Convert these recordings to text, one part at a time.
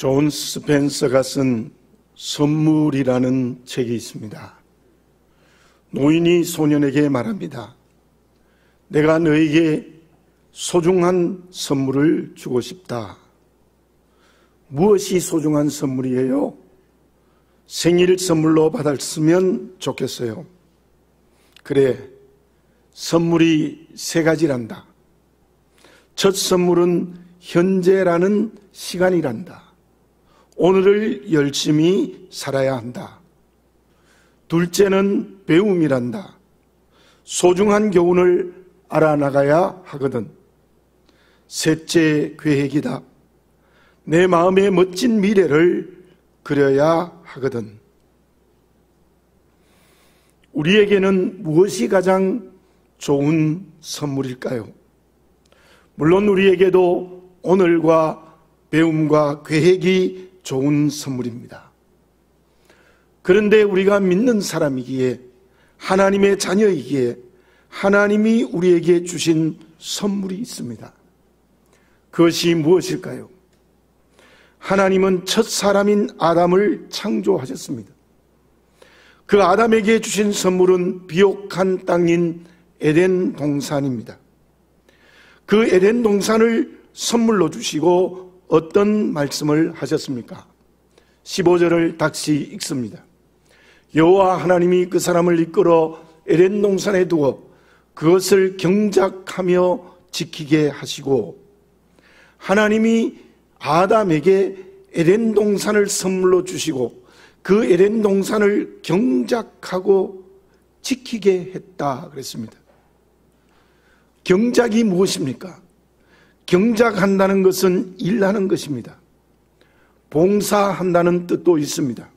존 스펜서가 쓴 선물이라는 책이 있습니다. 노인이 소년에게 말합니다. 내가 너에게 소중한 선물을 주고 싶다. 무엇이 소중한 선물이에요? 생일 선물로 받았으면 좋겠어요. 그래, 선물이 세 가지란다. 첫 선물은 현재라는 시간이란다. 오늘을 열심히 살아야 한다. 둘째는 배움이란다. 소중한 교훈을 알아나가야 하거든. 셋째 계획이다. 내 마음의 멋진 미래를 그려야 하거든. 우리에게는 무엇이 가장 좋은 선물일까요? 물론 우리에게도 오늘과 배움과 계획이 좋은 선물입니다. 그런데 우리가 믿는 사람이기에, 하나님의 자녀이기에 하나님이 우리에게 주신 선물이 있습니다. 그것이 무엇일까요? 하나님은 첫 사람인 아담을 창조하셨습니다. 그 아담에게 주신 선물은 비옥한 땅인 에덴 동산입니다. 그 에덴 동산을 선물로 주시고 어떤 말씀을 하셨습니까? 15절을 다시 읽습니다. 여호와 하나님이 그 사람을 이끌어 에덴 동산에 두어 그것을 경작하며 지키게 하시고, 하나님이 아담에게 에덴 동산을 선물로 주시고 그 에덴 동산을 경작하고 지키게 했다 그랬습니다. 경작이 무엇입니까? 경작한다는 것은 일하는 것입니다. 봉사한다는 뜻도 있습니다.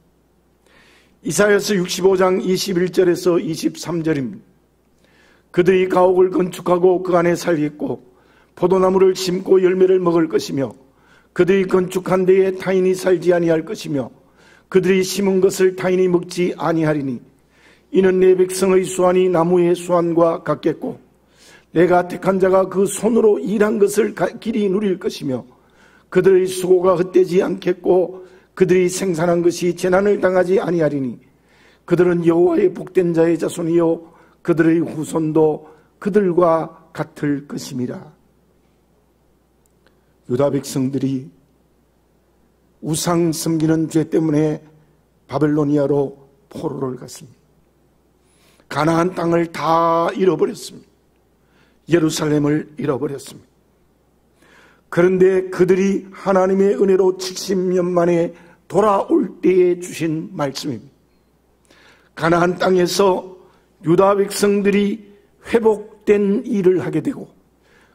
이사야서 65장 21절에서 23절입니다. 그들이 가옥을 건축하고 그 안에 살겠고 포도나무를 심고 열매를 먹을 것이며 그들이 건축한 데에 타인이 살지 아니할 것이며 그들이 심은 것을 타인이 먹지 아니하리니 이는 내 백성의 수완이 나무의 수완과 같겠고 내가 택한 자가 그 손으로 일한 것을 길이 누릴 것이며 그들의 수고가 헛되지 않겠고 그들이 생산한 것이 재난을 당하지 아니하리니 그들은 여호와의 복된 자의 자손이요 그들의 후손도 그들과 같을 것임이라. 유다 백성들이 우상 섬기는 죄 때문에 바벨로니아로 포로를 갔습니다. 가나안 땅을 다 잃어버렸습니다. 예루살렘을 잃어버렸습니다. 그런데 그들이 하나님의 은혜로 70년 만에 돌아올 때에 주신 말씀입니다. 가나안 땅에서 유다 백성들이 회복된 일을 하게 되고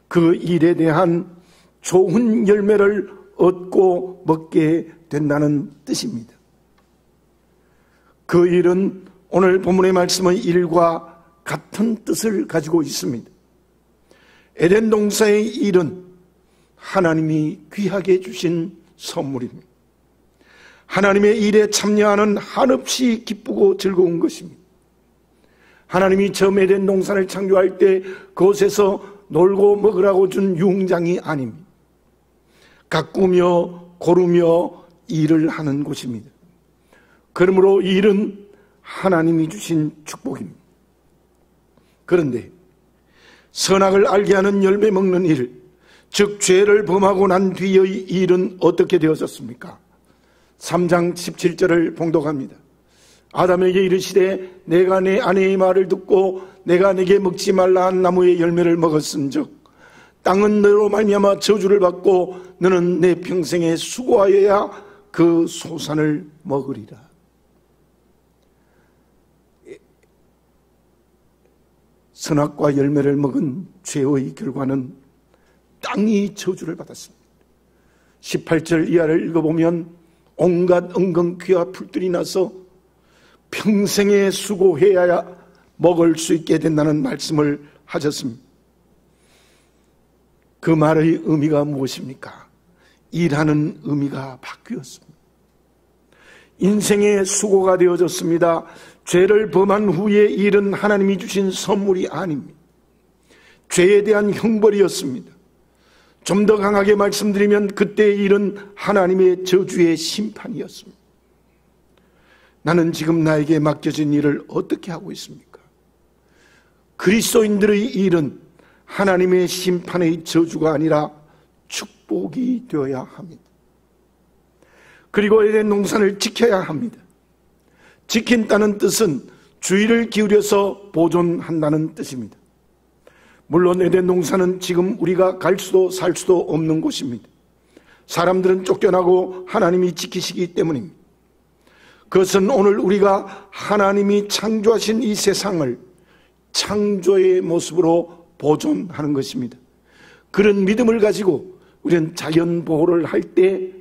그 일에 대한 좋은 열매를 얻고 먹게 된다는 뜻입니다. 그 일은 오늘 본문의 말씀의 일과 같은 뜻을 가지고 있습니다. 에덴 동산의 일은 하나님이 귀하게 주신 선물입니다. 하나님의 일에 참여하는 한없이 기쁘고 즐거운 것입니다. 하나님이 처음 에덴 동산을 창조할 때 그곳에서 놀고 먹으라고 준 유흥장이 아닙니다. 가꾸며 고르며 일을 하는 곳입니다. 그러므로 이 일은 하나님이 주신 축복입니다. 그런데 선악을 알게 하는 열매 먹는 일, 즉 죄를 범하고 난 뒤의 일은 어떻게 되어졌습니까? 3장 17절을 봉독합니다. 아담에게 이르시되 내가 내 아내의 말을 듣고 내가 내게 먹지 말라 한 나무의 열매를 먹었은즉 땅은 너로 말미암아 저주를 받고 너는 내 평생에 수고하여야 그 소산을 먹으리라. 선악과 열매를 먹은 죄의 결과는 땅이 저주를 받았습니다. 18절 이하를 읽어보면 온갖 은근퀴와 풀들이 나서 평생에 수고해야 먹을 수 있게 된다는 말씀을 하셨습니다. 그 말의 의미가 무엇입니까? 일하는 의미가 바뀌었습니다. 인생의 수고가 되어졌습니다. 죄를 범한 후의 일은 하나님이 주신 선물이 아닙니다. 죄에 대한 형벌이었습니다. 좀 더 강하게 말씀드리면 그때의 일은 하나님의 저주의 심판이었습니다. 나는 지금 나에게 맡겨진 일을 어떻게 하고 있습니까? 그리스도인들의 일은 하나님의 심판의 저주가 아니라 축복이 되어야 합니다. 그리고 에덴 동산을 지켜야 합니다. 지킨다는 뜻은 주의를 기울여서 보존한다는 뜻입니다. 물론 에덴 동산은 지금 우리가 갈 수도 살 수도 없는 곳입니다. 사람들은 쫓겨나고 하나님이 지키시기 때문입니다. 그것은 오늘 우리가 하나님이 창조하신 이 세상을 창조의 모습으로 보존하는 것입니다. 그런 믿음을 가지고 우리는 자연 보호를 할 때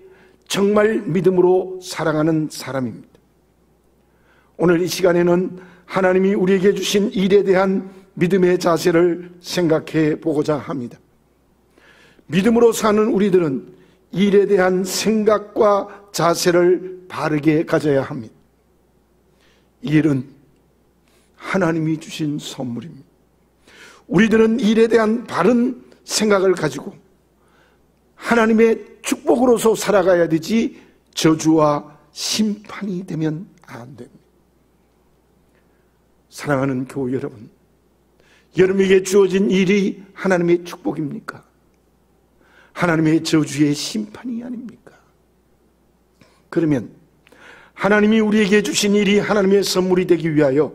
정말 믿음으로 살아가는 사람입니다. 오늘 이 시간에는 하나님이 우리에게 주신 일에 대한 믿음의 자세를 생각해 보고자 합니다. 믿음으로 사는 우리들은 일에 대한 생각과 자세를 바르게 가져야 합니다. 일은 하나님이 주신 선물입니다. 우리들은 일에 대한 바른 생각을 가지고 하나님의 축복으로서 살아가야 되지 저주와 심판이 되면 안 됩니다. 사랑하는 교우 여러분, 여러분에게 주어진 일이 하나님의 축복입니까? 하나님의 저주의 심판이 아닙니까? 그러면 하나님이 우리에게 주신 일이 하나님의 선물이 되기 위하여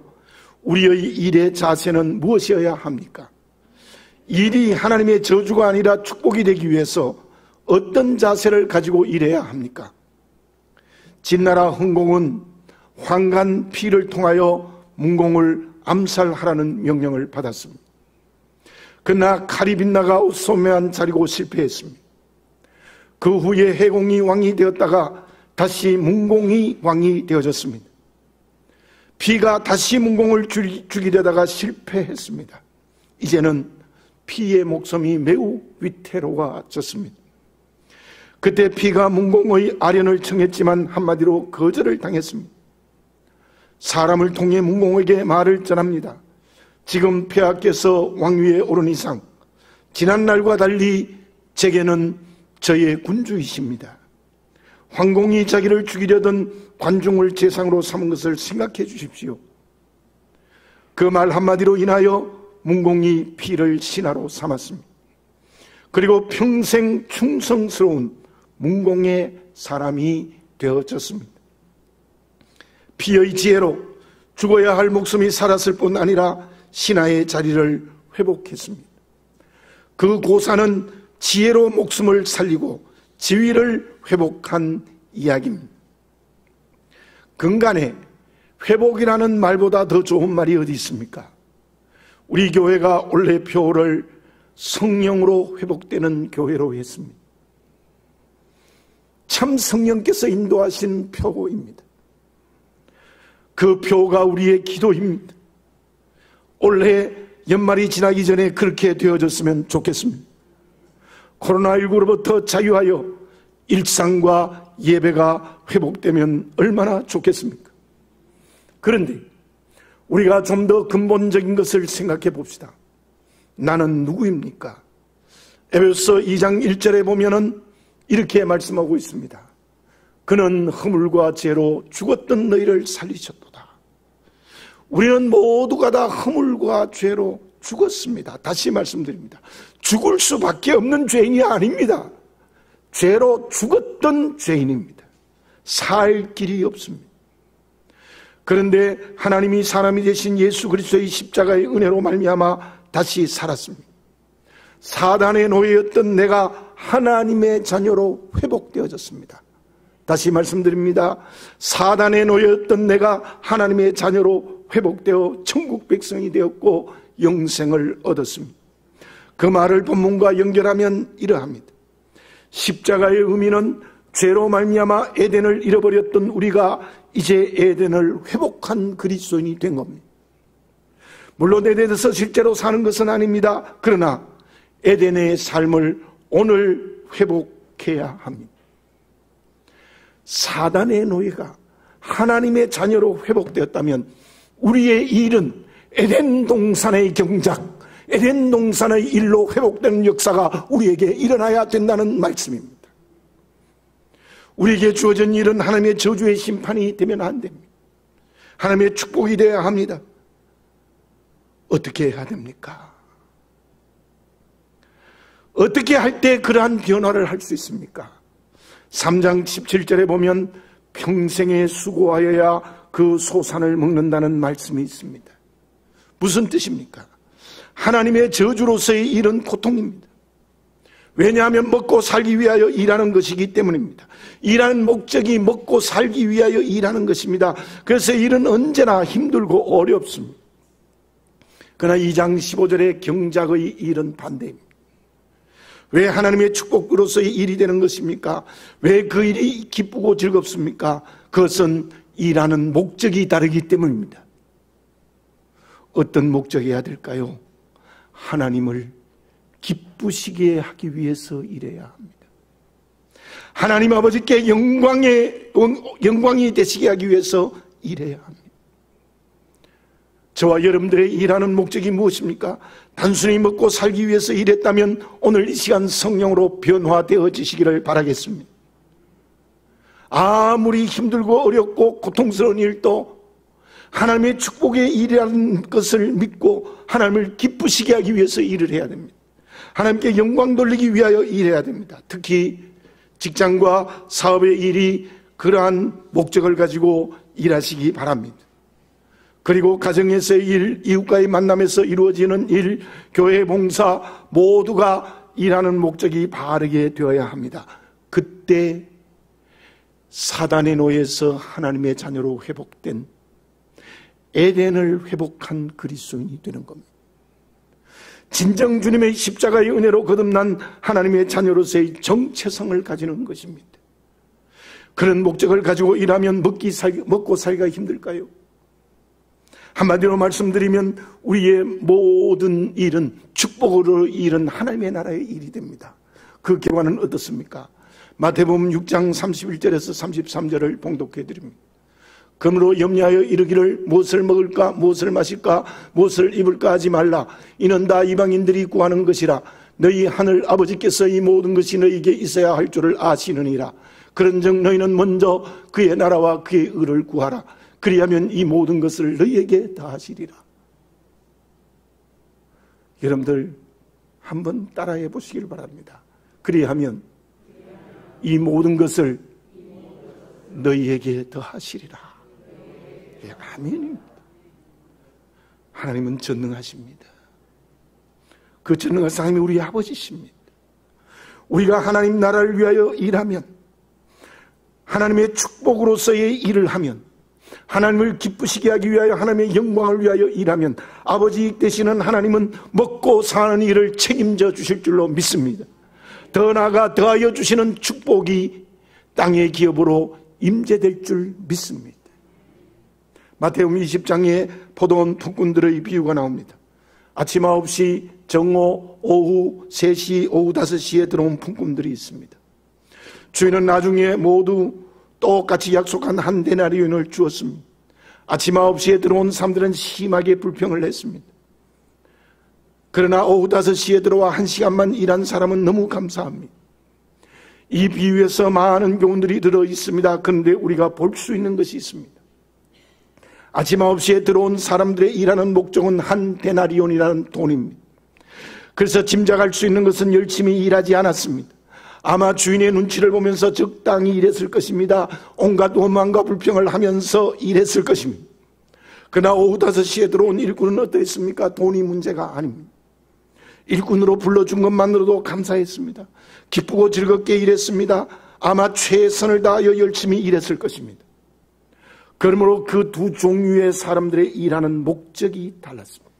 우리의 일의 자세는 무엇이어야 합니까? 일이 하나님의 저주가 아니라 축복이 되기 위해서 어떤 자세를 가지고 일해야 합니까? 진나라 흥공은 황간 피를 통하여 문공을 암살하라는 명령을 받았습니다. 그러나 칼이 빗나가 소매한 자리고 실패했습니다. 그 후에 해공이 왕이 되었다가 다시 문공이 왕이 되어졌습니다. 피가 다시 문공을 죽이려다가 실패했습니다. 이제는 피의 목숨이 매우 위태로워졌습니다. 그때 피가 문공의 아련을 청했지만 한마디로 거절을 당했습니다. 사람을 통해 문공에게 말을 전합니다. 지금 폐하께서 왕위에 오른 이상 지난날과 달리 제게는 저의 군주이십니다. 황공이 자기를 죽이려던 관중을 제상으로 삼은 것을 생각해 주십시오. 그 말 한마디로 인하여 문공이 피를 신하로 삼았습니다. 그리고 평생 충성스러운 문공의 사람이 되어졌습니다. 피의 지혜로 죽어야 할 목숨이 살았을 뿐 아니라 신하의 자리를 회복했습니다. 그 고사는 지혜로 목숨을 살리고 지위를 회복한 이야기입니다. 근간에 회복이라는 말보다 더 좋은 말이 어디 있습니까? 우리 교회가 올해 표를 성령으로 회복되는 교회로 했습니다. 참 성령께서 인도하신 표입니다. 그 표가 우리의 기도입니다. 올해 연말이 지나기 전에 그렇게 되어졌으면 좋겠습니다. 코로나19로부터 자유하여 일상과 예배가 회복되면 얼마나 좋겠습니까? 그런데 우리가 좀 더 근본적인 것을 생각해 봅시다. 나는 누구입니까? 에베소서 2장 1절에 보면은 이렇게 말씀하고 있습니다. 그는 허물과 죄로 죽었던 너희를 살리셨도다. 우리는 모두가 다 허물과 죄로 죽었습니다. 다시 말씀드립니다. 죽을 수밖에 없는 죄인이 아닙니다. 죄로 죽었던 죄인입니다. 살 길이 없습니다. 그런데 하나님이 사람이 되신 예수 그리스도의 십자가의 은혜로 말미암아 다시 살았습니다. 사단의 노예였던 내가 하나님의 자녀로 회복되어졌습니다. 다시 말씀드립니다. 사단의 노예였던 내가 하나님의 자녀로 회복되어 천국 백성이 되었고 영생을 얻었습니다. 그 말을 본문과 연결하면 이러합니다. 십자가의 의미는 죄로 말미암아 에덴을 잃어버렸던 우리가 이제 에덴을 회복한 그리스도인이 된 겁니다. 물론 에덴에서 실제로 사는 것은 아닙니다. 그러나 에덴의 삶을 오늘 회복해야 합니다. 사단의 노예가 하나님의 자녀로 회복되었다면 우리의 일은 에덴 동산의 경작, 에덴 동산의 일로 회복되는 역사가 우리에게 일어나야 된다는 말씀입니다. 우리에게 주어진 일은 하나님의 저주의 심판이 되면 안 됩니다. 하나님의 축복이 되어야 합니다. 어떻게 해야 됩니까? 어떻게 할 때 그러한 변화를 할 수 있습니까? 3장 17절에 보면 평생에 수고하여야 그 소산을 먹는다는 말씀이 있습니다. 무슨 뜻입니까? 하나님의 저주로서의 일은 고통입니다. 왜냐하면 먹고 살기 위하여 일하는 것이기 때문입니다. 일하는 목적이 먹고 살기 위하여 일하는 것입니다. 그래서 일은 언제나 힘들고 어렵습니다. 그러나 2장 15절의 경작의 일은 반대입니다. 왜 하나님의 축복으로서의 일이 되는 것입니까? 왜 그 일이 기쁘고 즐겁습니까? 그것은 일하는 목적이 다르기 때문입니다. 어떤 목적이어야 될까요? 하나님을 기쁘시게 하기 위해서 일해야 합니다. 하나님 아버지께 영광이 되시게 하기 위해서 일해야 합니다. 저와 여러분들의 일하는 목적이 무엇입니까? 단순히 먹고 살기 위해서 일했다면 오늘 이 시간 성령으로 변화되어지시기를 바라겠습니다. 아무리 힘들고 어렵고 고통스러운 일도 하나님의 축복의 일이라는 것을 믿고 하나님을 기쁘시게 하기 위해서 일을 해야 됩니다. 하나님께 영광 돌리기 위하여 일해야 됩니다. 특히 직장과 사업의 일이 그러한 목적을 가지고 일하시기 바랍니다. 그리고 가정에서의 일, 이웃과의 만남에서 이루어지는 일, 교회 봉사 모두가 일하는 목적이 바르게 되어야 합니다. 그때 사단의 노예에서 하나님의 자녀로 회복된 에덴을 회복한 그리스도인이 되는 겁니다. 진정 주님의 십자가의 은혜로 거듭난 하나님의 자녀로서의 정체성을 가지는 것입니다. 그런 목적을 가지고 일하면 먹고 살기가 힘들까요? 한마디로 말씀드리면 우리의 모든 일은 축복으로 일은 하나님의 나라의 일이 됩니다. 그 결과는 어떻습니까? 마태복음 6장 31절에서 33절을 봉독해 드립니다. 그러므로 염려하여 이르기를 무엇을 먹을까 무엇을 마실까 무엇을 입을까 하지 말라. 이는 다 이방인들이 구하는 것이라. 너희 하늘 아버지께서 이 모든 것이 너희에게 있어야 할 줄을 아시느니라. 그런즉 너희는 먼저 그의 나라와 그의 의를 구하라. 그리하면 이 모든 것을 너희에게 다하시리라. 여러분들 한번 따라해 보시길 바랍니다. 그리하면 이 모든 것을 너희에게 더하시리라. 예, 아멘입니다. 하나님은 전능하십니다. 그 전능하신 하나님이 우리 아버지십니다. 우리가 하나님 나라를 위하여 일하면, 하나님의 축복으로서의 일을 하면, 하나님을 기쁘시게 하기 위하여 하나님의 영광을 위하여 일하면 아버지 되시는 하나님은 먹고 사는 일을 책임져 주실 줄로 믿습니다. 더 나아가 더하여 주시는 축복이 땅의 기업으로 임재될 줄 믿습니다. 마태복음 20장에 포도원 품꾼들의 비유가 나옵니다. 아침 9시, 정오, 오후 3시, 오후 5시에 들어온 품꾼들이 있습니다. 주인은 나중에 모두 똑같이 약속한 한 데나리온을 주었습니다. 아침 9시에 들어온 사람들은 심하게 불평을 했습니다. 그러나 오후 5시에 들어와 1시간만 일한 사람은 너무 감사합니다. 이 비유에서 많은 교훈들이 들어있습니다. 그런데 우리가 볼 수 있는 것이 있습니다. 아침 9시에 들어온 사람들의 일하는 목적은 한 데나리온이라는 돈입니다. 그래서 짐작할 수 있는 것은 열심히 일하지 않았습니다. 아마 주인의 눈치를 보면서 적당히 일했을 것입니다. 온갖 원망과 불평을 하면서 일했을 것입니다. 그러나 오후 5시에 들어온 일꾼은 어떠했습니까? 돈이 문제가 아닙니다. 일꾼으로 불러준 것만으로도 감사했습니다. 기쁘고 즐겁게 일했습니다. 아마 최선을 다하여 열심히 일했을 것입니다. 그러므로 그 두 종류의 사람들의 일하는 목적이 달랐습니다.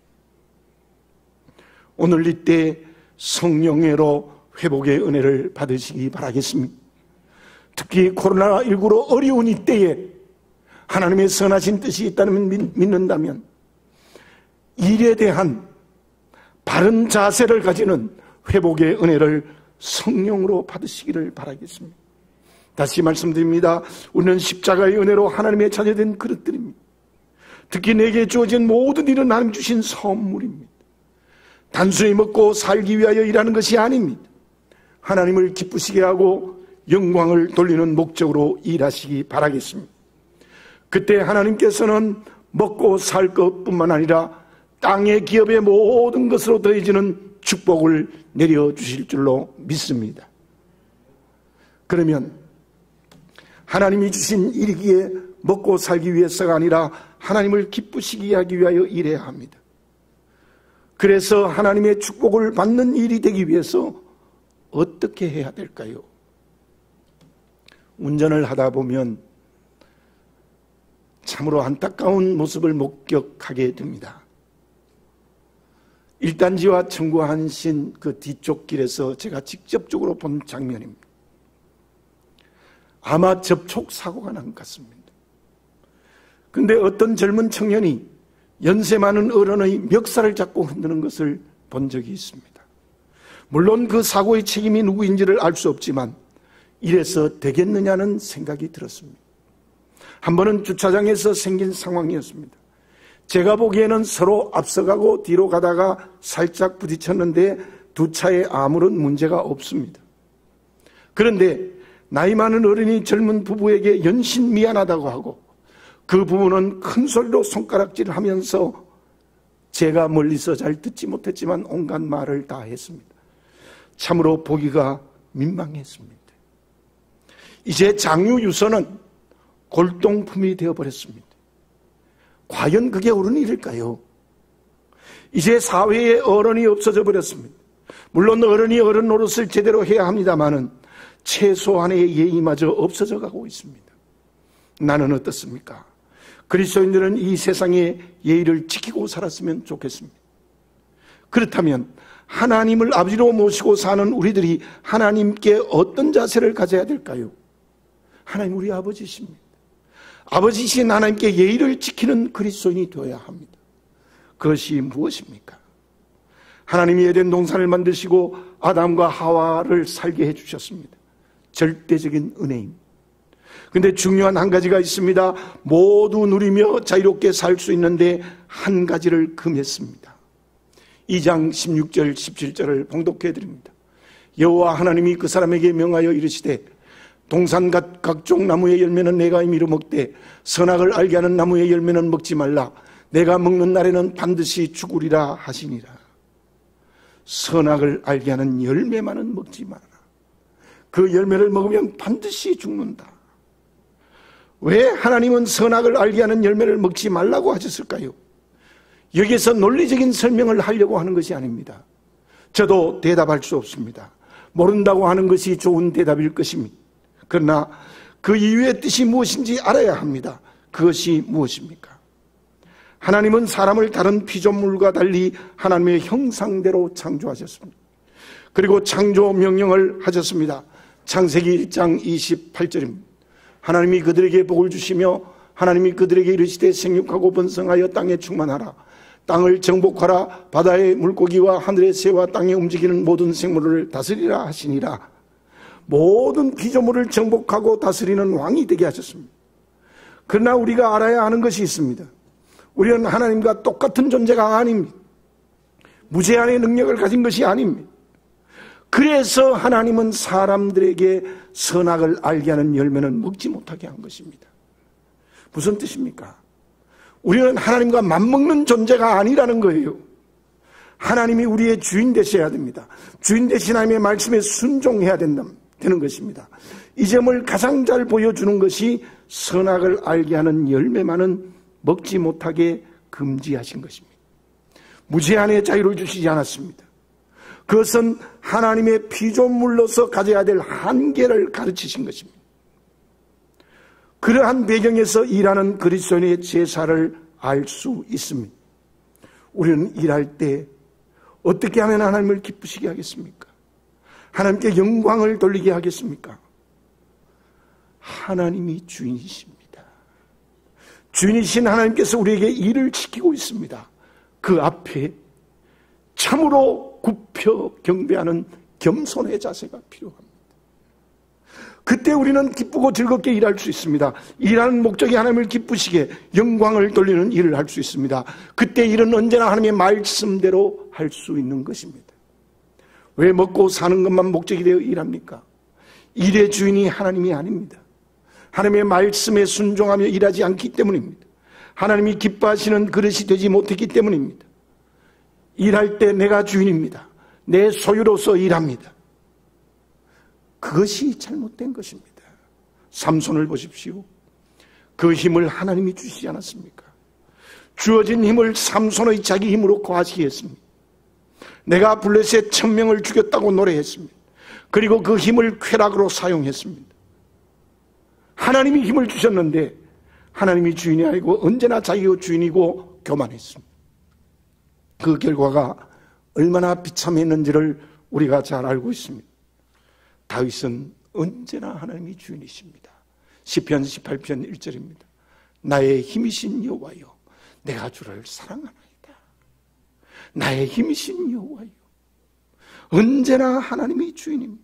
오늘 이때 성령으로 회복의 은혜를 받으시기 바라겠습니다. 특히 코로나19로 어려운 이때에 하나님의 선하신 뜻이 있다는 믿는다면 일에 대한 바른 자세를 가지는 회복의 은혜를 성령으로 받으시기를 바라겠습니다. 다시 말씀드립니다. 우리는 십자가의 은혜로 하나님의 자녀된 그릇들입니다. 특히 내게 주어진 모든 일은 하나님 주신 선물입니다. 단순히 먹고 살기 위하여 일하는 것이 아닙니다. 하나님을 기쁘시게 하고 영광을 돌리는 목적으로 일하시기 바라겠습니다. 그때 하나님께서는 먹고 살 것뿐만 아니라 땅의 기업의 모든 것으로 더해지는 축복을 내려주실 줄로 믿습니다. 그러면 하나님이 주신 일이기에 먹고 살기 위해서가 아니라 하나님을 기쁘시게 하기 위하여 일해야 합니다. 그래서 하나님의 축복을 받는 일이 되기 위해서 어떻게 해야 될까요? 운전을 하다 보면 참으로 안타까운 모습을 목격하게 됩니다. 일단지와 청구하신 그 뒤쪽 길에서 제가 직접적으로 본 장면입니다. 아마 접촉사고가 난 것 같습니다. 근데 어떤 젊은 청년이 연세 많은 어른의 멱살을 잡고 흔드는 것을 본 적이 있습니다. 물론 그 사고의 책임이 누구인지를 알 수 없지만 이래서 되겠느냐는 생각이 들었습니다. 한 번은 주차장에서 생긴 상황이었습니다. 제가 보기에는 서로 앞서가고 뒤로 가다가 살짝 부딪혔는데 두 차에 아무런 문제가 없습니다. 그런데 나이 많은 어른이 젊은 부부에게 연신 미안하다고 하고 그 부부는 큰 소리로 손가락질을 하면서 제가 멀리서 잘 듣지 못했지만 온갖 말을 다 했습니다. 참으로 보기가 민망했습니다. 이제 장유유서는 골동품이 되어버렸습니다. 과연 그게 옳은 일일까요? 이제 사회에 어른이 없어져 버렸습니다. 물론 어른이 어른 노릇을 제대로 해야 합니다마는 최소한의 예의마저 없어져 가고 있습니다. 나는 어떻습니까? 그리스도인들은 이 세상의 예의를 지키고 살았으면 좋겠습니다. 그렇다면 하나님을 아버지로 모시고 사는 우리들이 하나님께 어떤 자세를 가져야 될까요? 하나님 우리 아버지십니다. 아버지신 하나님께 예의를 지키는 그리스도인이 되어야 합니다. 그것이 무엇입니까? 하나님이 에덴 동산을 만드시고 아담과 하와를 살게 해주셨습니다. 절대적인 은혜입니다. 근데 중요한 한 가지가 있습니다. 모두 누리며 자유롭게 살 수 있는데 한 가지를 금했습니다. 2장 16절 17절을 봉독해 드립니다. 여호와 하나님이 그 사람에게 명하여 이르시되 동산 각종 나무의 열매는 내가 임의로 먹되 선악을 알게 하는 나무의 열매는 먹지 말라. 내가 먹는 날에는 반드시 죽으리라 하시니라. 선악을 알게 하는 열매만은 먹지 말아라. 그 열매를 먹으면 반드시 죽는다. 왜 하나님은 선악을 알게 하는 열매를 먹지 말라고 하셨을까요? 여기에서 논리적인 설명을 하려고 하는 것이 아닙니다. 저도 대답할 수 없습니다. 모른다고 하는 것이 좋은 대답일 것입니다. 그러나 그 이유의 뜻이 무엇인지 알아야 합니다. 그것이 무엇입니까? 하나님은 사람을 다른 피조물과 달리 하나님의 형상대로 창조하셨습니다. 그리고 창조 명령을 하셨습니다. 창세기 1장 28절입니다. 하나님이 그들에게 복을 주시며 하나님이 그들에게 이르시되 생육하고 번성하여 땅에 충만하라. 땅을 정복하라. 바다의 물고기와 하늘의 새와 땅에 움직이는 모든 생물을 다스리라 하시니라. 모든 피조물을 정복하고 다스리는 왕이 되게 하셨습니다. 그러나 우리가 알아야 하는 것이 있습니다. 우리는 하나님과 똑같은 존재가 아닙니다. 무제한의 능력을 가진 것이 아닙니다. 그래서 하나님은 사람들에게 선악을 알게 하는 열매는 먹지 못하게 한 것입니다. 무슨 뜻입니까? 우리는 하나님과 맞먹는 존재가 아니라는 거예요. 하나님이 우리의 주인 되셔야 됩니다. 주인 되신 하나님의 말씀에 순종해야 되는 것입니다. 이 점을 가장 잘 보여주는 것이 선악을 알게 하는 열매만은 먹지 못하게 금지하신 것입니다. 무제한의 자유를 주시지 않았습니다. 그것은 하나님의 피조물로서 가져야 될 한계를 가르치신 것입니다. 그러한 배경에서 일하는 그리스도인의 제사를 알 수 있습니다. 우리는 일할 때 어떻게 하면 하나님을 기쁘시게 하겠습니까? 하나님께 영광을 돌리게 하겠습니까? 하나님이 주인이십니다. 주인이신 하나님께서 우리에게 일을 지키고 있습니다. 그 앞에 참으로 굽혀 경배하는 겸손의 자세가 필요합니다. 그때 우리는 기쁘고 즐겁게 일할 수 있습니다. 일하는 목적이 하나님을 기쁘시게 영광을 돌리는 일을 할 수 있습니다. 그때 일은 언제나 하나님의 말씀대로 할 수 있는 것입니다. 왜 먹고 사는 것만 목적이 되어 일합니까? 일의 주인이 하나님이 아닙니다. 하나님의 말씀에 순종하며 일하지 않기 때문입니다. 하나님이 기뻐하시는 그릇이 되지 못했기 때문입니다. 일할 때 내가 주인입니다. 내 소유로서 일합니다. 그것이 잘못된 것입니다. 삼손을 보십시오. 그 힘을 하나님이 주시지 않았습니까? 주어진 힘을 삼손의 자기 힘으로 과시히 했습니다. 내가 블레셋 1000명을 죽였다고 노래했습니다. 그리고 그 힘을 쾌락으로 사용했습니다. 하나님이 힘을 주셨는데 하나님이 주인이 아니고 언제나 자기가 주인이고 교만했습니다. 그 결과가 얼마나 비참했는지를 우리가 잘 알고 있습니다. 다윗은 언제나 하나님이 주인이십니다. 시편 18편 1절입니다. 나의 힘이신 여호와여, 내가 주를 사랑하나이다. 나의 힘이신 여호와여. 언제나 하나님이 주인입니다.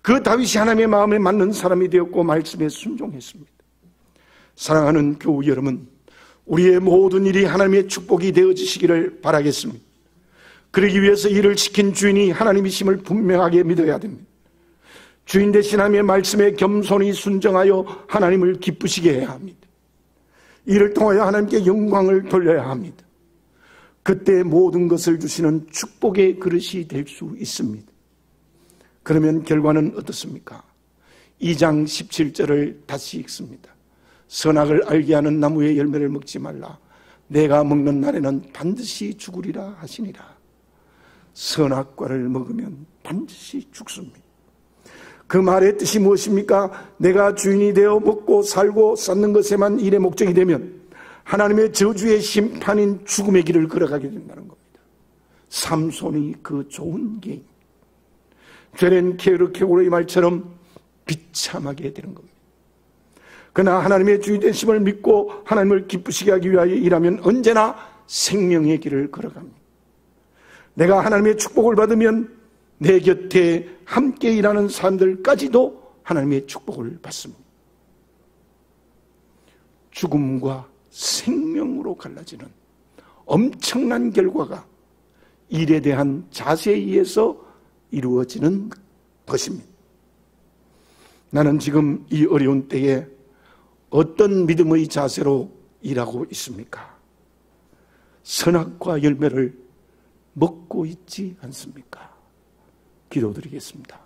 그 다윗이 하나님의 마음에 맞는 사람이 되었고 말씀에 순종했습니다. 사랑하는 교우 여러분, 우리의 모든 일이 하나님의 축복이 되어지시기를 바라겠습니다. 그러기 위해서 일을 시킨 주인이 하나님이심을 분명하게 믿어야 됩니다. 주인 되신 하나님의 말씀에 겸손히 순정하여 하나님을 기쁘시게 해야 합니다. 이를 통하여 하나님께 영광을 돌려야 합니다. 그때 모든 것을 주시는 축복의 그릇이 될 수 있습니다. 그러면 결과는 어떻습니까? 2장 17절을 다시 읽습니다. 선악을 알게 하는 나무의 열매를 먹지 말라. 내가 먹는 날에는 반드시 죽으리라 하시니라. 선악과를 먹으면 반드시 죽습니다. 그 말의 뜻이 무엇입니까? 내가 주인이 되어 먹고 살고 쌓는 것에만 일의 목적이 되면 하나님의 저주의 심판인 죽음의 길을 걸어가게 된다는 겁니다. 삼손이 그 좋은 개인, 죄는 게으르케고의 말처럼 비참하게 되는 겁니다. 그러나 하나님의 주인 되심을 믿고 하나님을 기쁘시게 하기 위하여 일하면 언제나 생명의 길을 걸어갑니다. 내가 하나님의 축복을 받으면 내 곁에 함께 일하는 사람들까지도 하나님의 축복을 받습니다. 죽음과 생명으로 갈라지는 엄청난 결과가 일에 대한 자세에 의해서 이루어지는 것입니다. 나는 지금 이 어려운 때에 어떤 믿음의 자세로 일하고 있습니까? 선악과 열매를 먹고 있지 않습니까? 기도드리겠습니다.